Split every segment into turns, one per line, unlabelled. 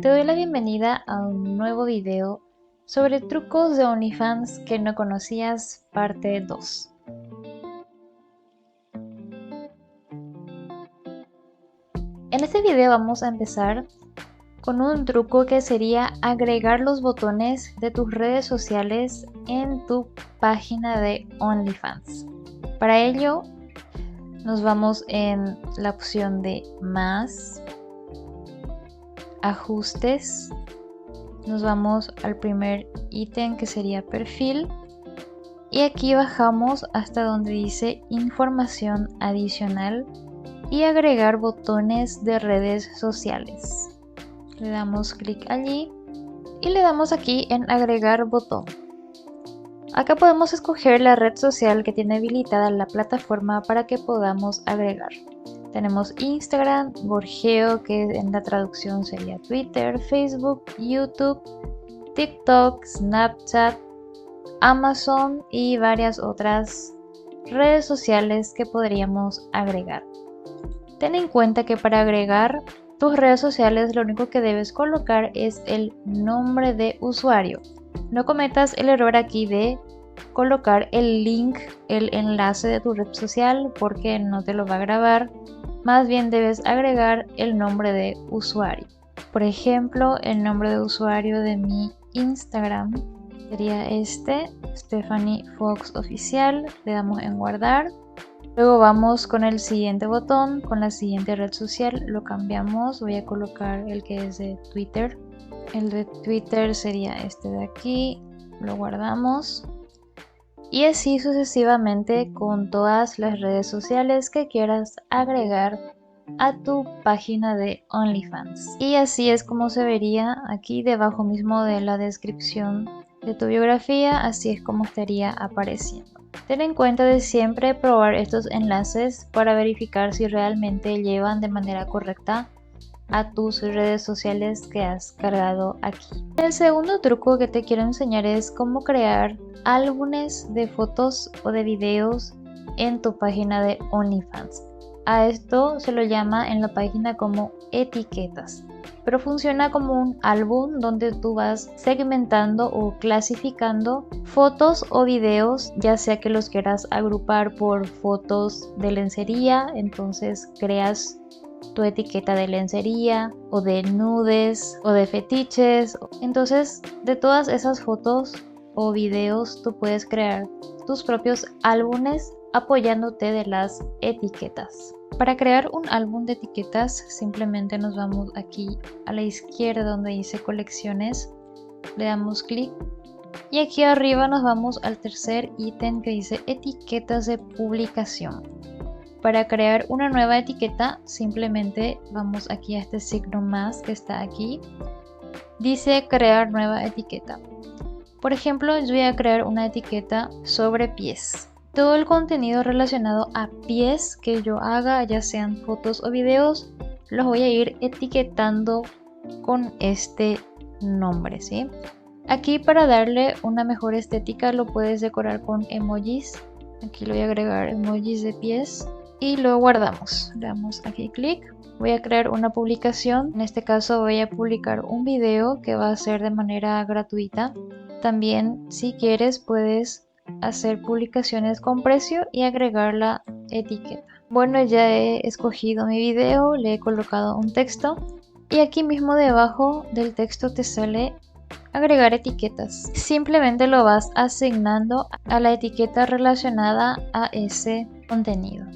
Te doy la bienvenida a un nuevo video sobre trucos de OnlyFans que no conocías, parte 2. En este video vamos a empezar con un truco que sería agregar los botones de tus redes sociales en tu página de OnlyFans. Para ello nos vamos en la opción de más, ajustes, nos vamos al primer ítem que sería perfil y aquí bajamos hasta donde dice información adicional y agregar botones de redes sociales. Le damos clic allí y le damos aquí en agregar botón. Acá podemos escoger la red social que tiene habilitada la plataforma para que podamos agregar. Tenemos Instagram, Gorgeo, que en la traducción sería Twitter, Facebook, YouTube, TikTok, Snapchat, Amazon y varias otras redes sociales que podríamos agregar. Ten en cuenta que para agregar tus redes sociales lo único que debes colocar es el nombre de usuario. No cometas el error aquí de colocar el link, el enlace de tu red social porque no te lo va a grabar. Más bien debes agregar el nombre de usuario. Por ejemplo, el nombre de usuario de mi Instagram sería Stephanie Fox Oficial. Le damos en guardar. Luego vamos con el siguiente botón, con la siguiente red social, lo cambiamos. Voy a colocar el que es de Twitter. El de Twitter sería este de aquí. Lo guardamos. Y así sucesivamente con todas las redes sociales que quieras agregar a tu página de OnlyFans. Y así es como se vería aquí debajo mismo de la descripción de tu biografía, así es como estaría apareciendo. Ten en cuenta de siempre probar estos enlaces para verificar si realmente llevan de manera correcta a tus redes sociales que has cargado aquí. El segundo truco que te quiero enseñar es cómo crear álbumes de fotos o de videos en tu página de OnlyFans. A esto se lo llama en la página como etiquetas, pero funciona como un álbum donde tú vas segmentando o clasificando fotos o videos, ya sea que los quieras agrupar por fotos de lencería, entonces creas tu etiqueta de lencería o de nudes o de fetiches. Entonces de todas esas fotos o videos tú puedes crear tus propios álbumes apoyándote de las etiquetas. Para crear un álbum de etiquetas simplemente nos vamos aquí a la izquierda donde dice colecciones, le damos clic y aquí arriba nos vamos al tercer ítem que dice etiquetas de publicación. Para crear una nueva etiqueta simplemente vamos aquí a este signo más que está aquí, dice crear nueva etiqueta. Por ejemplo, yo voy a crear una etiqueta sobre pies. Todo el contenido relacionado a pies que yo haga, ya sean fotos o videos, los voy a ir etiquetando con este nombre, ¿sí? Aquí para darle una mejor estética lo puedes decorar con emojis. Aquí le voy a agregar emojis de pies y lo guardamos. Le damos aquí clic. Voy a crear una publicación. En este caso voy a publicar un video que va a ser de manera gratuita. También si quieres puedes hacer publicaciones con precio y agregar la etiqueta. Bueno, ya he escogido mi video, le he colocado un texto y aquí mismo debajo del texto te sale agregar etiquetas. Simplemente lo vas asignando a la etiqueta relacionada a ese contenido.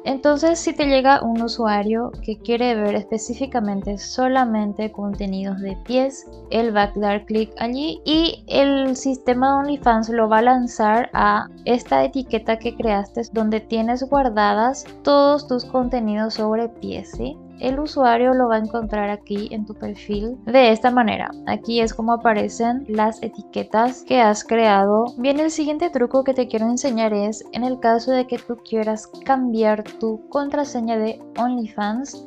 Entonces, si te llega un usuario que quiere ver específicamente solamente contenidos de pies, él va a dar clic allí y el sistema de OnlyFans lo va a lanzar a esta etiqueta que creaste donde tienes guardadas todos tus contenidos sobre pies, ¿sí? El usuario lo va a encontrar aquí en tu perfil de esta manera. Aquí es como aparecen las etiquetas que has creado. Bien, el siguiente truco que te quiero enseñar es en el caso de que tú quieras cambiar tu contraseña de OnlyFans.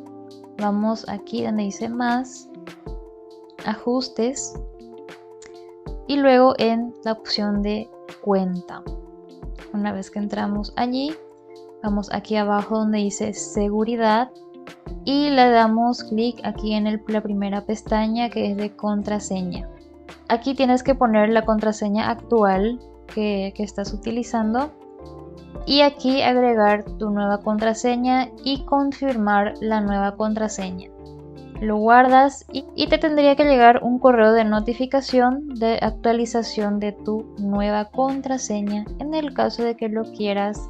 Vamos aquí donde dice más, ajustes y luego en la opción de cuenta. Una vez que entramos allí, vamos aquí abajo donde dice seguridad. y le damos clic aquí en la primera pestaña que es de contraseña. Aquí tienes que poner la contraseña actual que estás utilizando y aquí agregar tu nueva contraseña y confirmar la nueva contraseña. Lo guardas y te tendría que llegar un correo de notificación de actualización de tu nueva contraseña en el caso de que lo quieras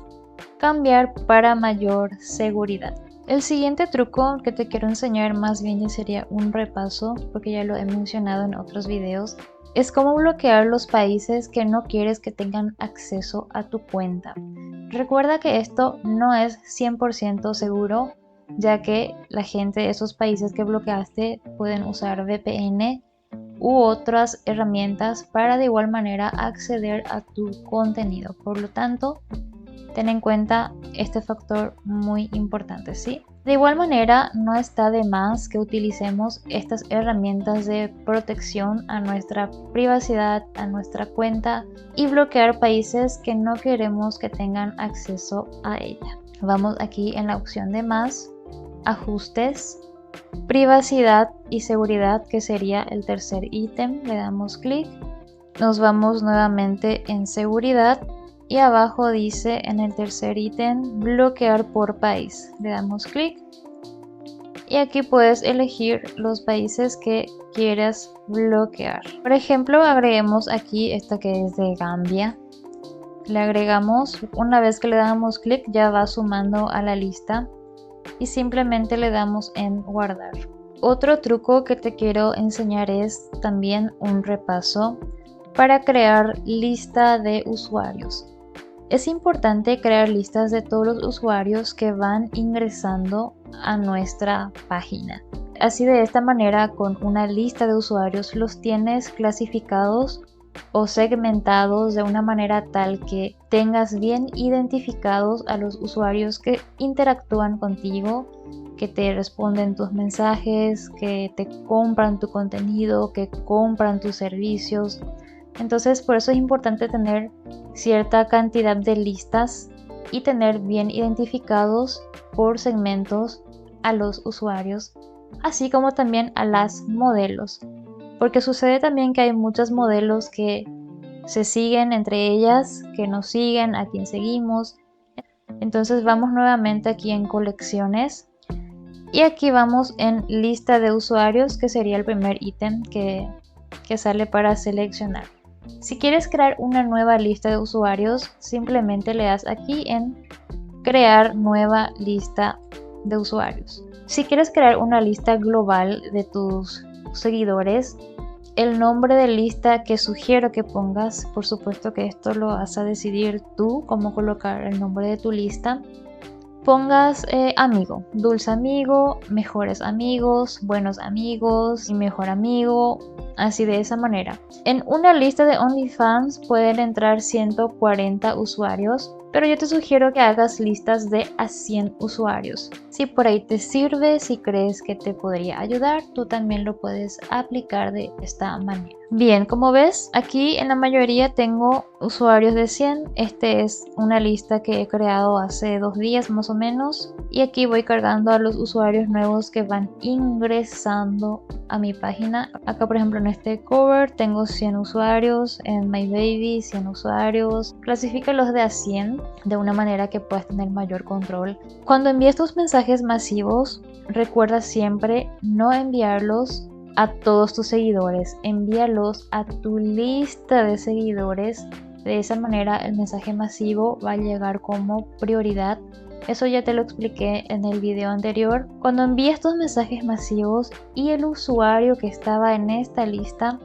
cambiar para mayor seguridad. El siguiente truco que te quiero enseñar más bien ya sería un repaso porque ya lo he mencionado en otros videos. Es cómo bloquear los países que no quieres que tengan acceso a tu cuenta. Recuerda que esto no es 100% seguro, ya que la gente de esos países que bloqueaste pueden usar VPN u otras herramientas para de igual manera acceder a tu contenido. Por lo tanto, ten en cuenta este factor muy importante, ¿sí? De igual manera, no está de más que utilicemos estas herramientas de protección a nuestra privacidad, a nuestra cuenta y bloquear países que no queremos que tengan acceso a ella. Vamos aquí en la opción de más, ajustes, privacidad y seguridad, que sería el tercer ítem. Le damos clic, nos vamos nuevamente en seguridad y abajo dice en el tercer ítem bloquear por país. Le damos clic y aquí puedes elegir los países que quieras bloquear. Por ejemplo, agreguemos aquí esta que es de Gambia. Le agregamos, una vez que le damos clic ya va sumando a la lista y simplemente le damos en guardar. Otro truco que te quiero enseñar es también un repaso para crear lista de usuarios. Es importante crear listas de todos los usuarios que van ingresando a nuestra página. Así, de esta manera, con una lista de usuarios los tienes clasificados o segmentados de una manera tal que tengas bien identificados a los usuarios que interactúan contigo, que te responden tus mensajes, que te compran tu contenido, que compran tus servicios. Entonces, por eso es importante tener cierta cantidad de listas y tener bien identificados por segmentos a los usuarios, así como también a las modelos, porque sucede también que hay muchos modelos que se siguen entre ellas, que nos siguen, a quien seguimos. Entonces vamos nuevamente aquí en colecciones y aquí vamos en lista de usuarios, que sería el primer ítem que sale para seleccionar. Si quieres crear una nueva lista de usuarios, simplemente le das aquí en crear nueva lista de usuarios. Si quieres crear una lista global de tus seguidores, el nombre de lista que sugiero que pongas, por supuesto que esto lo vas a decidir tú, cómo colocar el nombre de tu lista. Pongas amigo, dulce amigo, mejores amigos, buenos amigos y mejor amigo, así de esa manera. En una lista de OnlyFans pueden entrar 140 usuarios, pero yo te sugiero que hagas listas de a 100 usuarios. Si por ahí te sirve, si crees que te podría ayudar, tú también lo puedes aplicar de esta manera. Bien, como ves, aquí en la mayoría tengo usuarios de 100. Este es una lista que he creado hace 2 días más o menos. Y aquí voy cargando a los usuarios nuevos que van ingresando a mi página. Acá, por ejemplo, en este cover tengo 100 usuarios. En My Baby 100 usuarios. Clasifícalos de a 100 de una manera que puedas tener mayor control. Cuando envíes tus mensajes masivos, recuerda siempre no enviarlos a todos tus seguidores, envíalos a tu lista de seguidores. De esa manera el mensaje masivo va a llegar como prioridad. Eso ya te lo expliqué en el video anterior. Cuando envías tus mensajes masivos y el usuario que estaba en esta lista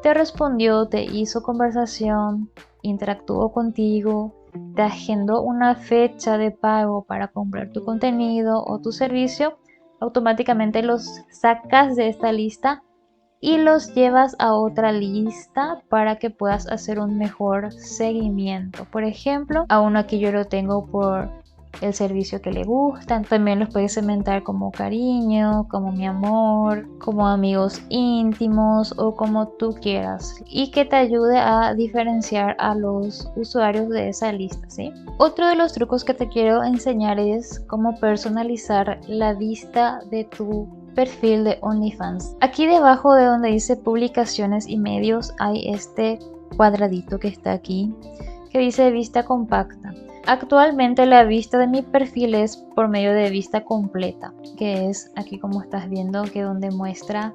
te respondió, te hizo conversación, interactuó contigo, te agendó una fecha de pago para comprar tu contenido o tu servicio, automáticamente los sacas de esta lista y los llevas a otra lista para que puedas hacer un mejor seguimiento. Por ejemplo, a uno aquí yo lo tengo por el servicio que le gustan. También los puedes segmentar como cariño, como mi amor, como amigos íntimos o como tú quieras, y que te ayude a diferenciar a los usuarios de esa lista, ¿sí? Otro de los trucos que te quiero enseñar es cómo personalizar la vista de tu perfil de OnlyFans. Aquí debajo de donde dice publicaciones y medios hay este cuadradito que está aquí que dice vista compacta. Actualmente la vista de mi perfil es por medio de vista completa, que es aquí como estás viendo, que donde muestra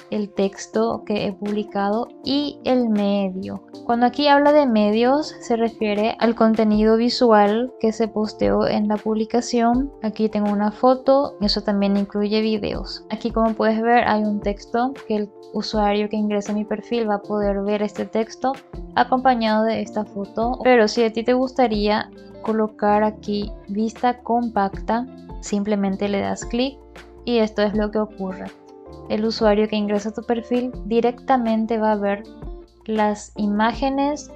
el texto que he publicado y el medio. Cuando aquí habla de medios se refiere al contenido visual que se posteó en la publicación. Aquí tengo una foto, eso también incluye videos. Aquí como puedes ver hay un texto que el usuario que ingresa a mi perfil va a poder ver este texto acompañado de esta foto. Pero si a ti te gustaría colocar aquí vista compacta, simplemente le das clic y esto es lo que ocurre. El usuario que ingresa a tu perfil directamente va a ver las imágenes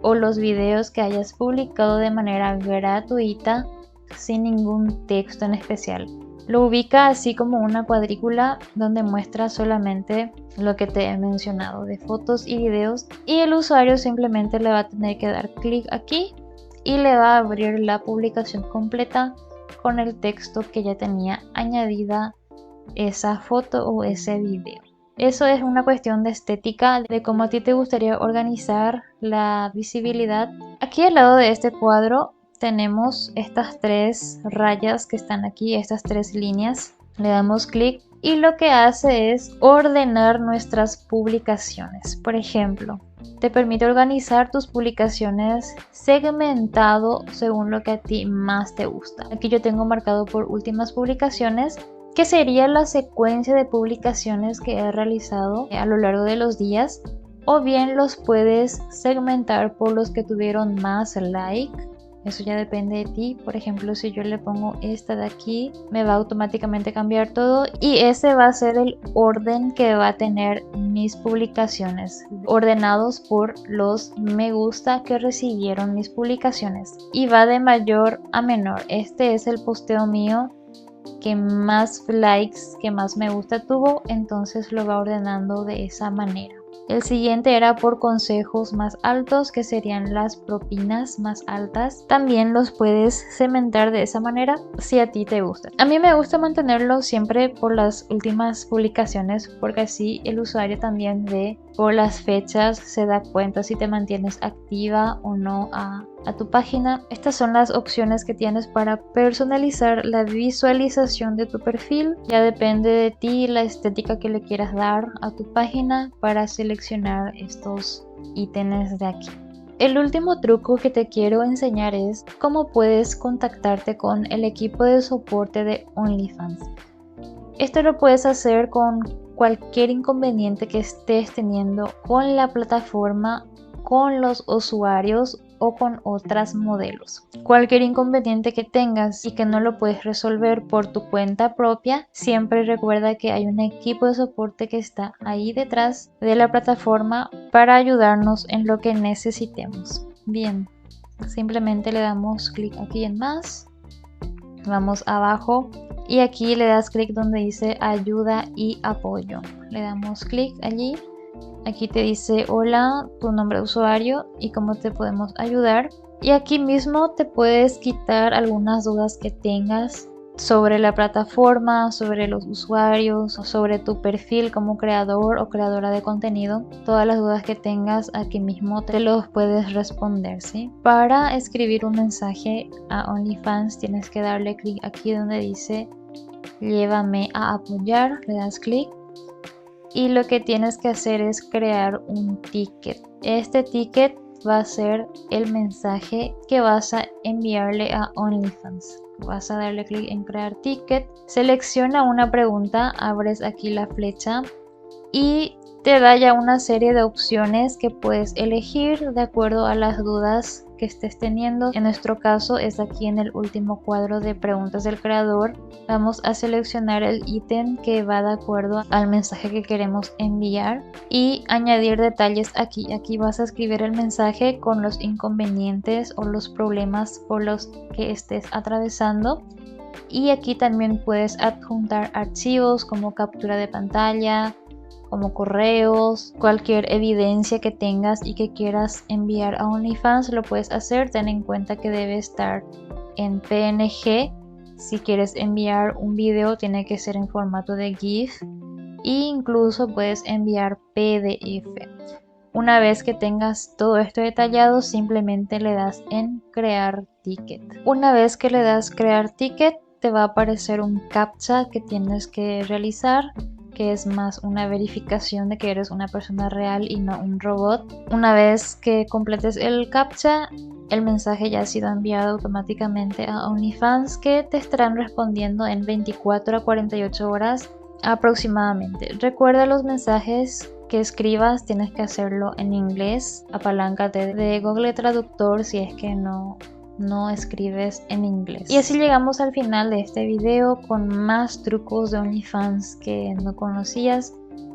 o los videos que hayas publicado de manera gratuita sin ningún texto en especial. Lo ubica así como una cuadrícula donde muestra solamente lo que te he mencionado de fotos y videos, y el usuario simplemente le va a tener que dar clic aquí y le va a abrir la publicación completa con el texto que ya tenía añadida esa foto o ese video. Eso es una cuestión de estética, de cómo a ti te gustaría organizar la visibilidad. Aquí al lado de este cuadro tenemos estas tres rayas que están aquí, estas tres líneas. Le damos clic y lo que hace es ordenar nuestras publicaciones. Por ejemplo, te permite organizar tus publicaciones segmentado según lo que a ti más te gusta. Aquí yo tengo marcado por últimas publicaciones, que sería la secuencia de publicaciones que he realizado a lo largo de los días, o bien los puedes segmentar por los que tuvieron más like. Eso ya depende de ti. Por ejemplo, si yo le pongo esta de aquí, me va a automáticamente cambiar todo y ese va a ser el orden que va a tener mis publicaciones, ordenados por los me gusta que recibieron mis publicaciones, y va de mayor a menor. Este es el posteo mío que más likes, que más me gusta tuvo, entonces lo va ordenando de esa manera. El siguiente era por consejos más altos, que serían las propinas más altas. También los puedes segmentar de esa manera si a ti te gusta. A mí me gusta mantenerlo siempre por las últimas publicaciones, porque así el usuario también ve por las fechas, se da cuenta si te mantienes activa o no a tu página. Estas son las opciones que tienes para personalizar la visualización de tu perfil. Ya depende de ti la estética que le quieras dar a tu página para seleccionar estos ítems de aquí. El último truco que te quiero enseñar es cómo puedes contactarte con el equipo de soporte de OnlyFans. Esto lo puedes hacer con cualquier inconveniente que estés teniendo con la plataforma, con los usuarios o con otras modelos. Cualquier inconveniente que tengas y que no lo puedes resolver por tu cuenta propia, siempre recuerda que hay un equipo de soporte que está ahí detrás de la plataforma para ayudarnos en lo que necesitemos. Bien, simplemente le damos clic aquí en más, vamos abajo y aquí le das clic donde dice ayuda y apoyo. Le damos clic allí. Aquí te dice hola, tu nombre de usuario y cómo te podemos ayudar. Y aquí mismo te puedes quitar algunas dudas que tengas sobre la plataforma, sobre los usuarios, o sobre tu perfil como creador o creadora de contenido. Todas las dudas que tengas aquí mismo te los puedes responder, ¿sí? Para escribir un mensaje a OnlyFans tienes que darle clic aquí donde dice llévame a apoyar, le das clic. Y lo que tienes que hacer es crear un ticket. Este ticket va a ser el mensaje que vas a enviarle a OnlyFans. Vas a darle clic en crear ticket, selecciona una pregunta, abres aquí la flecha y te da ya una serie de opciones que puedes elegir de acuerdo a las dudas que estés teniendo. En nuestro caso es aquí en el último cuadro de preguntas del creador. Vamos a seleccionar el ítem que va de acuerdo al mensaje que queremos enviar y añadir detalles aquí. Aquí vas a escribir el mensaje con los inconvenientes o los problemas por los que estés atravesando. Y aquí también puedes adjuntar archivos como captura de pantalla, como correos, cualquier evidencia que tengas y que quieras enviar a OnlyFans lo puedes hacer. Ten en cuenta que debe estar en PNG. Si quieres enviar un video tiene que ser en formato de GIF e incluso puedes enviar PDF. Una vez que tengas todo esto detallado, simplemente le das en crear ticket. Una vez que le das crear ticket, te va a aparecer un captcha que tienes que realizar, que es más una verificación de que eres una persona real y no un robot. Una vez que completes el captcha, el mensaje ya ha sido enviado automáticamente a OnlyFans, que te estarán respondiendo en 24 a 48 horas aproximadamente. Recuerda, los mensajes que escribas tienes que hacerlo en inglés. Apaláncate de Google Traductor si es que no escribes en inglés. Y así llegamos al final de este video con más trucos de OnlyFans que no conocías.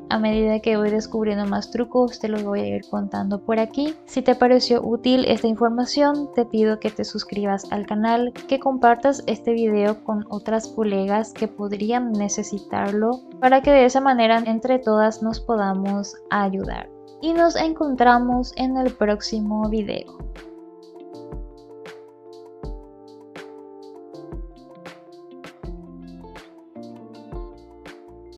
A medida que voy descubriendo más trucos te los voy a ir contando por aquí. Si te pareció útil esta información, te pido que te suscribas al canal, que compartas este video con otras colegas que podrían necesitarlo, para que de esa manera entre todas nos podamos ayudar. Y nos encontramos en el próximo video.